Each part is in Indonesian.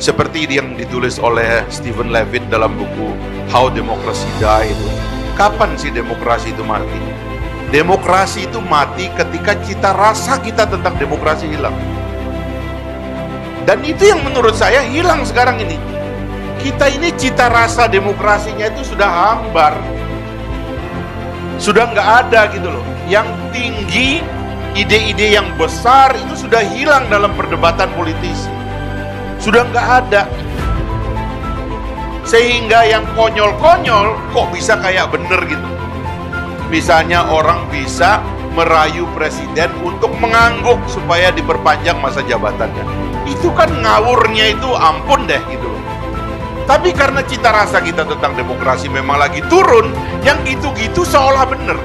Seperti yang ditulis oleh Stephen Levitt dalam buku How Democracy Die itu. Kapan sih demokrasi itu mati? Demokrasi itu mati ketika cita rasa kita tentang demokrasi hilang. Dan itu yang menurut saya hilang sekarang ini. Kita ini cita rasa demokrasinya itu sudah hambar. Sudah nggak ada gitu loh. Yang tinggi, ide-ide yang besar itu sudah hilang dalam perdebatan politisi. Sudah nggak ada. Sehingga yang konyol-konyol kok bisa kayak bener gitu. Misalnya orang bisa merayu presiden untuk mengangguk supaya diperpanjang masa jabatannya. Itu kan ngawurnya itu ampun deh gitu loh. Tapi karena cita rasa kita tentang demokrasi memang lagi turun, yang gitu-gitu seolah bener.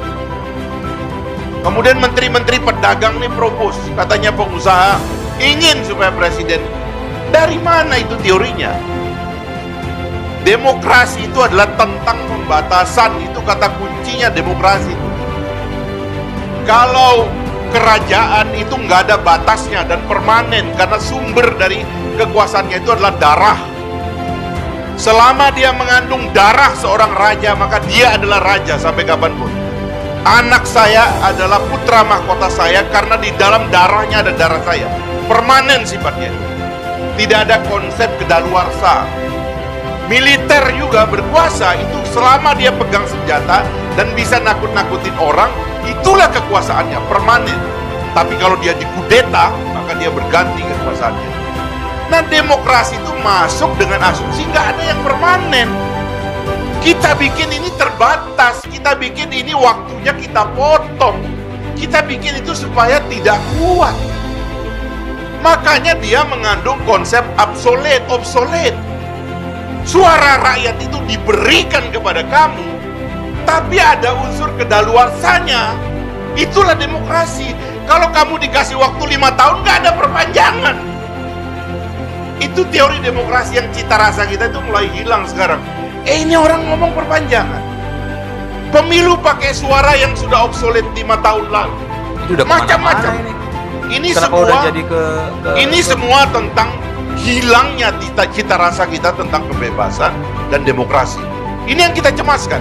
Kemudian menteri-menteri pedagang nih propose, katanya pengusaha ingin supaya presiden. Dari mana itu teorinya? Demokrasi itu adalah tentang pembatasan, itu kata kuncinya demokrasi. Kalau kerajaan itu nggak ada batasnya dan permanen karena sumber dari kekuasaannya itu adalah darah. Selama dia mengandung darah seorang raja, maka dia adalah raja sampai kapanpun. Anak saya adalah putra mahkota saya karena di dalam darahnya ada darah saya. Permanen sifatnya. Tidak ada konsep kedaluarsa. Militer juga berkuasa itu selama dia pegang senjata dan bisa nakut-nakutin orang, itulah kekuasaannya, permanen. Tapi kalau dia dikudeta, maka dia berganti kekuasaannya. Nah, demokrasi itu masuk dengan asumsi nggak ada yang permanen. Kita bikin ini terbatas, kita bikin ini waktunya kita potong. Kita bikin itu supaya tidak kuat. Makanya dia mengandung konsep obsolet. Suara rakyat itu diberikan kepada kamu, tapi ada unsur kedaluarsanya. Itulah demokrasi. Kalau kamu dikasih waktu 5 tahun, nggak ada perpanjangan. Itu teori demokrasi yang cita rasa kita itu mulai hilang sekarang. Ini orang ngomong perpanjangan. Pemilu pakai suara yang sudah obsolet 5 tahun lalu. Macam-macam. Ini semua tentang hilangnya cita rasa kita tentang kebebasan dan demokrasi. Ini yang kita cemaskan.